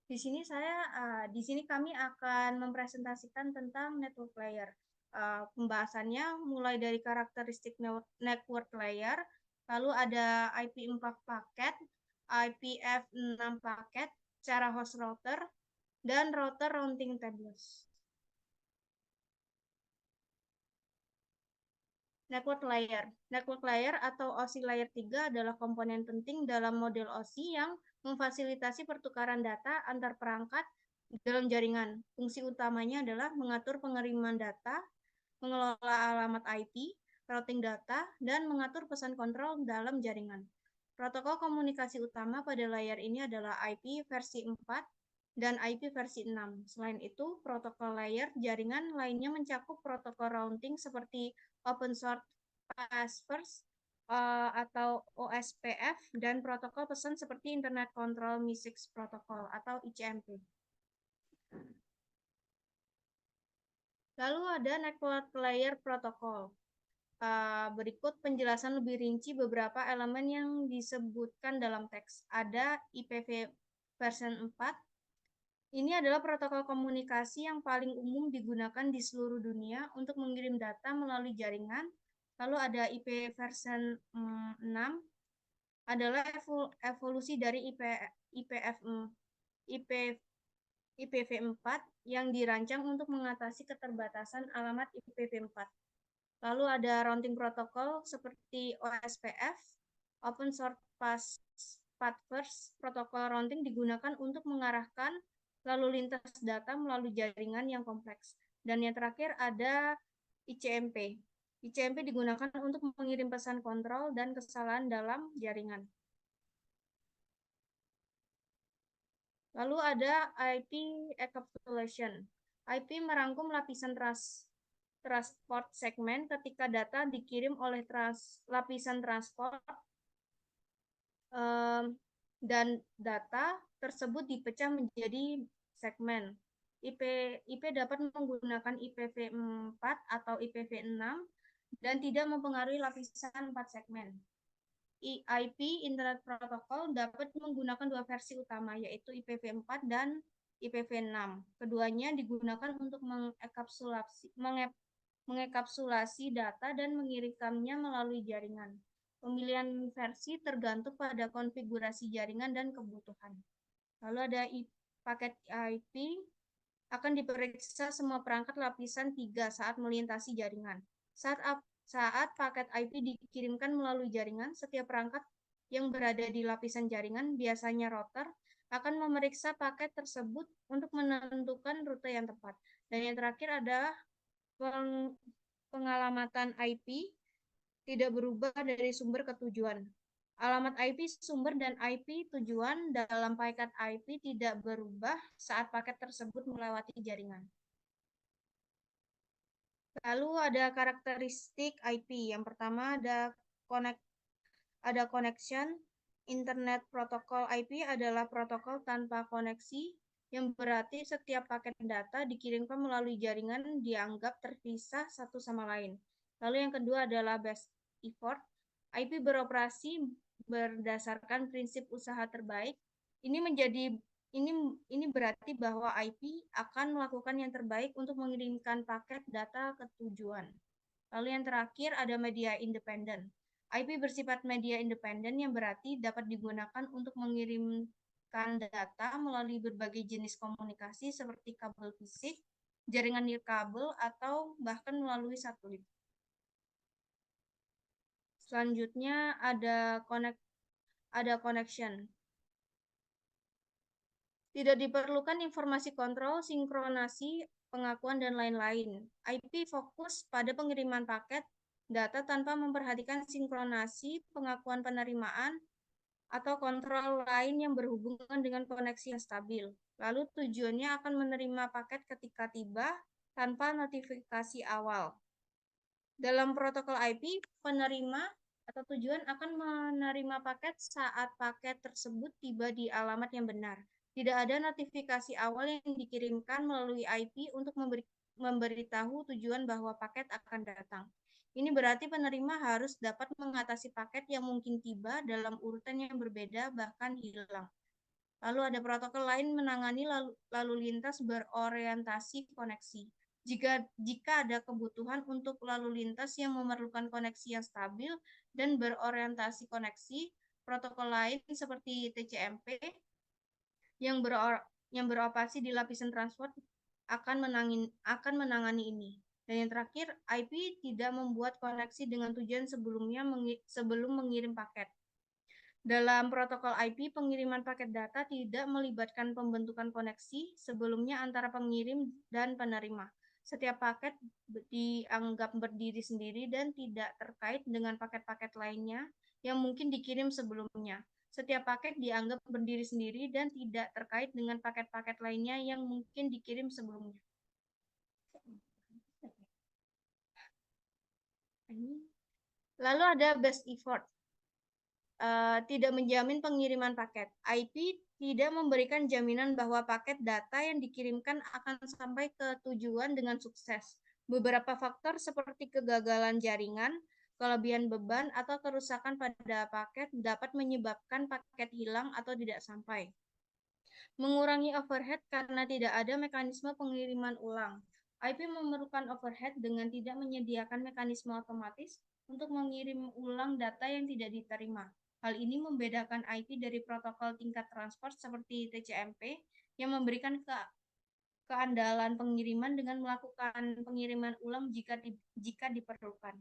Di sini kami akan mempresentasikan tentang network layer. Pembahasannya mulai dari karakteristik network layer, lalu ada IP4 paket, IPv6 paket, cara host router, dan router routing tables. Network layer atau OSI layer 3 adalah komponen penting dalam model OSI yang memfasilitasi pertukaran data antar perangkat dalam jaringan. Fungsi utamanya adalah mengatur pengiriman data, mengelola alamat IP, routing data, dan mengatur pesan kontrol dalam jaringan. Protokol komunikasi utama pada layer ini adalah IP versi 4 dan IP versi 6. Selain itu, protokol layer jaringan lainnya mencakup protokol routing seperti Open Source Passwords atau OSPF dan protokol pesan seperti Internet Control Message Protocol atau ICMP. Lalu ada Network Layer Protocol. Berikut penjelasan lebih rinci beberapa elemen yang disebutkan dalam teks. Ada IPv version 4. Ini adalah protokol komunikasi yang paling umum digunakan di seluruh dunia untuk mengirim data melalui jaringan. Lalu ada IP version 6, adalah evolusi dari IPv4 yang dirancang untuk mengatasi keterbatasan alamat IPv4. Lalu ada routing protokol seperti OSPF, Open Source Passwords. Protokol routing digunakan untuk mengarahkan lalu lintas data melalui jaringan yang kompleks. Dan yang terakhir ada ICMP. ICMP digunakan untuk mengirim pesan kontrol dan kesalahan dalam jaringan. Lalu ada IP encapsulation. IP merangkum lapisan transport segmen ketika data dikirim oleh lapisan transport dan data tersebut dipecah menjadi segmen. IP dapat menggunakan IPv4 atau IPv6 dan tidak mempengaruhi lapisan 4 segmen. IP Internet Protocol dapat menggunakan dua versi utama, yaitu IPv4 dan IPv6. Keduanya digunakan untuk mengekapsulasi data dan mengirimkannya melalui jaringan. Pemilihan versi tergantung pada konfigurasi jaringan dan kebutuhan. Lalu ada paket IP akan diperiksa semua perangkat lapisan 3 saat melintasi jaringan. Saat paket IP dikirimkan melalui jaringan, setiap perangkat yang berada di lapisan jaringan, biasanya router, akan memeriksa paket tersebut untuk menentukan rute yang tepat. Dan yang terakhir adalah pengalamatan IP tidak berubah dari sumber ke tujuan. Alamat IP sumber dan IP tujuan dalam paket IP tidak berubah saat paket tersebut melewati jaringan. Lalu ada karakteristik IP. Yang pertama ada connection. Internet Protocol IP adalah protokol tanpa koneksi, yang berarti setiap paket data dikirimkan melalui jaringan dianggap terpisah satu sama lain. Lalu yang kedua adalah best effort. IP beroperasi berdasarkan prinsip usaha terbaik. Ini berarti bahwa IP akan melakukan yang terbaik untuk mengirimkan paket data ke tujuan. Lalu yang terakhir ada media independen. IP bersifat media independen yang berarti dapat digunakan untuk mengirimkan data melalui berbagai jenis komunikasi seperti kabel fisik, jaringan nirkabel, atau bahkan melalui satelit. Selanjutnya ada connection. Tidak diperlukan informasi kontrol, sinkronasi, pengakuan, dan lain-lain. IP fokus pada pengiriman paket data tanpa memperhatikan sinkronasi, pengakuan penerimaan, atau kontrol lain yang berhubungan dengan koneksi yang stabil. Lalu tujuannya akan menerima paket ketika tiba tanpa notifikasi awal. Dalam protokol IP, penerima atau tujuan akan menerima paket saat paket tersebut tiba di alamat yang benar. Tidak ada notifikasi awal yang dikirimkan melalui IP untuk memberitahu tujuan bahwa paket akan datang. Ini berarti penerima harus dapat mengatasi paket yang mungkin tiba dalam urutan yang berbeda bahkan hilang. Lalu ada protokol lain menangani lalu lintas berorientasi koneksi. Jika ada kebutuhan untuk lalu lintas yang memerlukan koneksi yang stabil dan berorientasi koneksi, protokol lain seperti TCMP yang beroperasi di lapisan transport akan menangani ini. Dan yang terakhir, IP tidak membuat koneksi dengan tujuan sebelum mengirim paket. Dalam protokol IP, pengiriman paket data tidak melibatkan pembentukan koneksi sebelumnya antara pengirim dan penerima. Setiap paket dianggap berdiri sendiri dan tidak terkait dengan paket-paket lainnya yang mungkin dikirim sebelumnya. Setiap paket dianggap berdiri sendiri dan tidak terkait dengan paket-paket lainnya yang mungkin dikirim sebelumnya. Lalu ada best effort. Tidak menjamin pengiriman paket. IP tidak memberikan jaminan bahwa paket data yang dikirimkan akan sampai ke tujuan dengan sukses. Beberapa faktor seperti kegagalan jaringan, kelebihan beban, atau kerusakan pada paket dapat menyebabkan paket hilang atau tidak sampai. Mengurangi overhead karena tidak ada mekanisme pengiriman ulang. IP memerlukan overhead dengan tidak menyediakan mekanisme otomatis untuk mengirim ulang data yang tidak diterima. Hal ini membedakan IP dari protokol tingkat transport seperti TCMP yang memberikan keandalan pengiriman dengan melakukan pengiriman ulang jika diperlukan.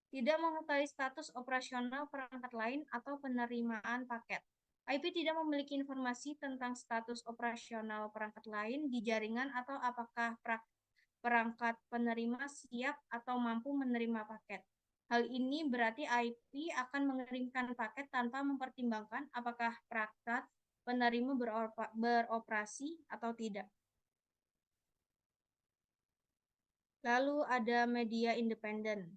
Tidak mengetahui status operasional perangkat lain atau penerimaan paket. IP tidak memiliki informasi tentang status operasional perangkat lain di jaringan atau apakah perangkat penerima siap atau mampu menerima paket. Hal ini berarti IP akan mengirimkan paket tanpa mempertimbangkan apakah perangkat penerima beroperasi atau tidak. Lalu ada media independen.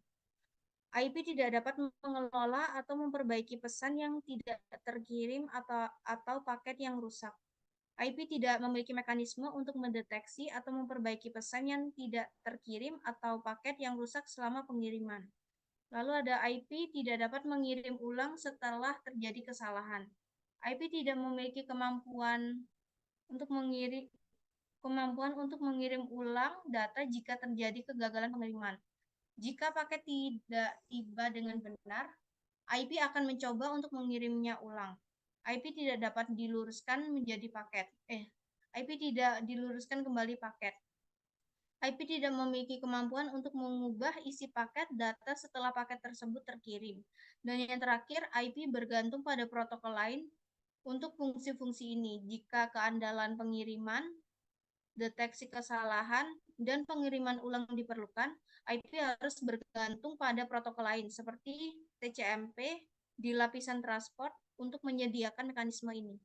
IP tidak dapat mengelola atau memperbaiki pesan yang tidak terkirim atau paket yang rusak. IP tidak memiliki mekanisme untuk mendeteksi atau memperbaiki pesan yang tidak terkirim atau paket yang rusak selama pengiriman. Lalu ada IP tidak dapat mengirim ulang setelah terjadi kesalahan. IP tidak memiliki kemampuan untuk mengirim ulang data jika terjadi kegagalan pengiriman. Jika paket tidak tiba dengan benar, IP akan mencoba untuk mengirimnya ulang. IP tidak dapat diluruskan menjadi paket. IP tidak diluruskan kembali paket. IP tidak memiliki kemampuan untuk mengubah isi paket data setelah paket tersebut terkirim. Dan yang terakhir, IP bergantung pada protokol lain untuk fungsi-fungsi ini. Jika keandalan pengiriman, deteksi kesalahan, dan pengiriman ulang diperlukan, IP harus bergantung pada protokol lain seperti TCMP di lapisan transport untuk menyediakan mekanisme ini.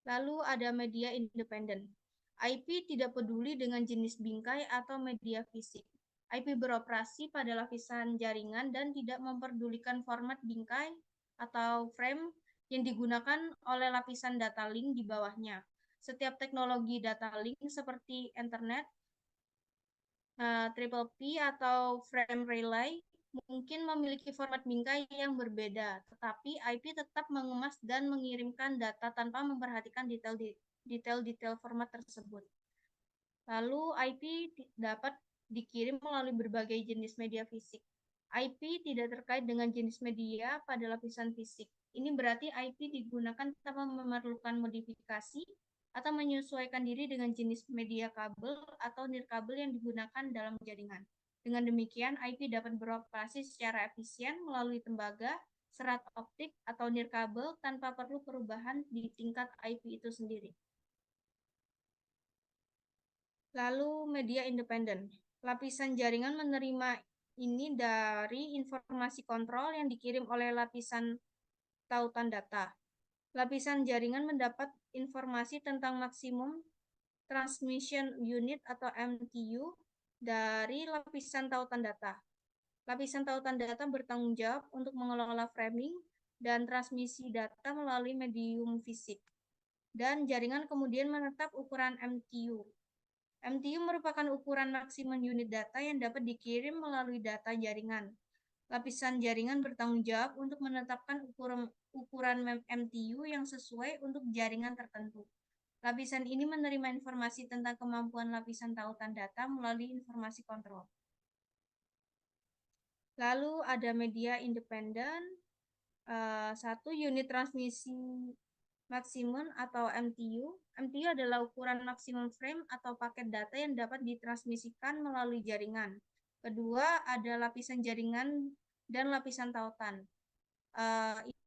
Lalu ada media independen. IP tidak peduli dengan jenis bingkai atau media fisik. IP beroperasi pada lapisan jaringan dan tidak memperdulikan format bingkai atau frame yang digunakan oleh lapisan data link di bawahnya. Setiap teknologi data link seperti Ethernet, Triple P atau frame relay mungkin memiliki format bingkai yang berbeda, tetapi IP tetap mengemas dan mengirimkan data tanpa memperhatikan detail format tersebut. Lalu IP dapat dikirim melalui berbagai jenis media fisik. IP tidak terkait dengan jenis media pada lapisan fisik. Ini berarti IP digunakan tanpa memerlukan modifikasi atau menyesuaikan diri dengan jenis media kabel atau nirkabel yang digunakan dalam jaringan. Dengan demikian, IP dapat beroperasi secara efisien melalui tembaga, serat optik, atau nirkabel tanpa perlu perubahan di tingkat IP itu sendiri. Lalu media independen. Lapisan jaringan menerima ini dari informasi kontrol yang dikirim oleh lapisan tautan data. Lapisan jaringan mendapat informasi tentang maksimum transmission unit atau MTU dari lapisan tautan data. Lapisan tautan data bertanggung jawab untuk mengelola framing dan transmisi data melalui medium fisik. Dan jaringan kemudian menetap ukuran MTU. MTU merupakan ukuran maksimum unit data yang dapat dikirim melalui data jaringan. Lapisan jaringan bertanggung jawab untuk menetapkan ukuran MTU yang sesuai untuk jaringan tertentu. Lapisan ini menerima informasi tentang kemampuan lapisan tautan data melalui informasi kontrol. Lalu ada media independen. Satu, unit transmisi maksimum atau MTU. MTU adalah ukuran maksimum frame atau paket data yang dapat ditransmisikan melalui jaringan. Kedua, ada lapisan jaringan dan lapisan tautan.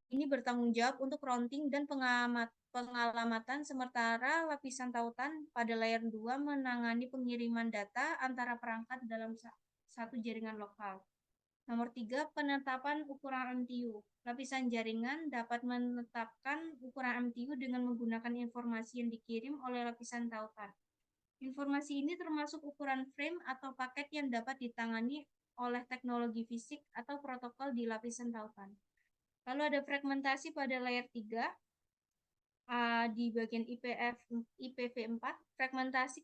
Ini bertanggung jawab untuk routing dan pengalamatan, sementara lapisan tautan pada layer 2 menangani pengiriman data antara perangkat dalam satu jaringan lokal. Nomor 3, penetapan ukuran MTU. Lapisan jaringan dapat menetapkan ukuran MTU dengan menggunakan informasi yang dikirim oleh lapisan tautan. Informasi ini termasuk ukuran frame atau paket yang dapat ditangani oleh teknologi fisik atau protokol di lapisan tautan. Lalu ada fragmentasi pada layer 3. Di bagian IPv4, fragmentasi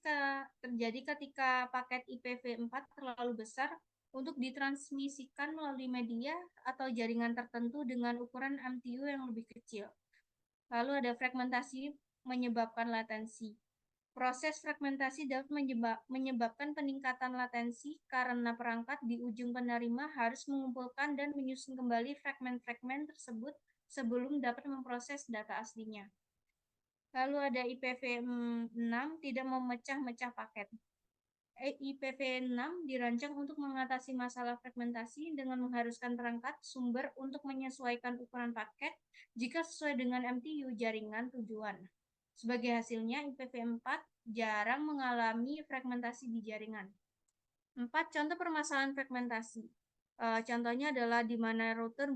terjadi ketika paket IPv4 terlalu besar untuk ditransmisikan melalui media atau jaringan tertentu dengan ukuran MTU yang lebih kecil. Lalu ada fragmentasi menyebabkan latensi. Proses fragmentasi dapat menyebabkan peningkatan latensi karena perangkat di ujung penerima harus mengumpulkan dan menyusun kembali fragmen-fragmen tersebut sebelum dapat memproses data aslinya. Lalu ada IPv6 tidak memecah-mecah paket. IPv6 dirancang untuk mengatasi masalah fragmentasi dengan mengharuskan perangkat sumber untuk menyesuaikan ukuran paket jika sesuai dengan MTU jaringan tujuan. Sebagai hasilnya, IPv4 jarang mengalami fragmentasi di jaringan. 4. Contoh permasalahan fragmentasi. Contohnya adalah di mana router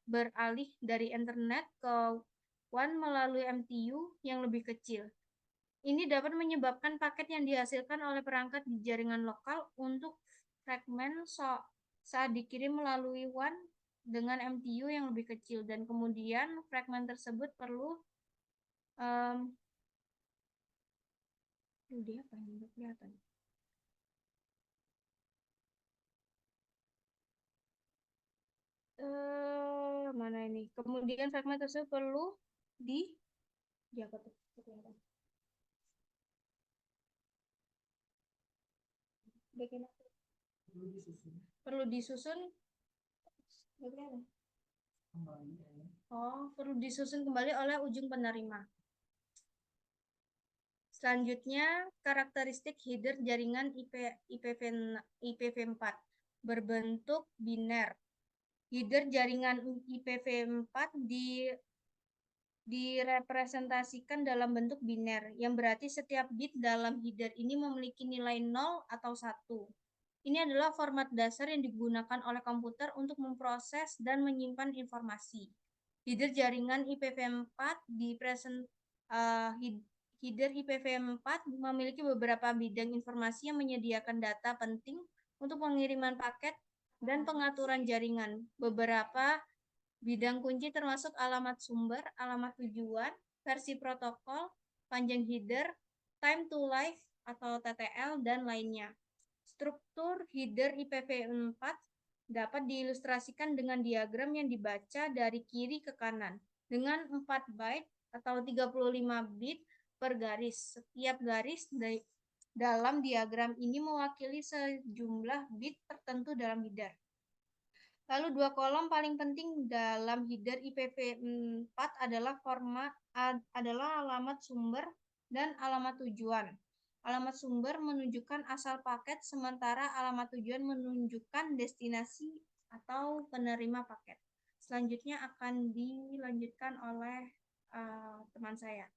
beralih dari internet ke WAN melalui MTU yang lebih kecil. Ini dapat menyebabkan paket yang dihasilkan oleh perangkat di jaringan lokal untuk fragmen saat dikirim melalui WAN dengan MTU yang lebih kecil, dan kemudian fragmen tersebut perlu dia apa yang kelihatan? Mana ini? Kemudian fragmen tersebut perlu di apa tuh? Perlu disusun. Perlu disusun kembali oleh ujung penerima. Selanjutnya, karakteristik header jaringan IPv4 berbentuk biner. Header jaringan IPv4 direpresentasikan dalam bentuk biner, yang berarti setiap bit dalam header ini memiliki nilai 0 atau 1. Ini adalah format dasar yang digunakan oleh komputer untuk memproses dan menyimpan informasi. Header jaringan IPv4 header IPv4 memiliki beberapa bidang informasi yang menyediakan data penting untuk pengiriman paket dan pengaturan jaringan. Beberapa bidang kunci termasuk alamat sumber, alamat tujuan, versi protokol, panjang header, time to life atau TTL, dan lainnya. Struktur header IPv4 dapat diilustrasikan dengan diagram yang dibaca dari kiri ke kanan dengan 4 byte atau 35 bit per garis. Setiap garis dalam diagram ini mewakili sejumlah bit tertentu dalam header. Lalu dua kolom paling penting dalam header IPv4 adalah alamat sumber dan alamat tujuan. Alamat sumber menunjukkan asal paket, sementara alamat tujuan menunjukkan destinasi atau penerima paket. Selanjutnya akan dilanjutkan oleh teman saya.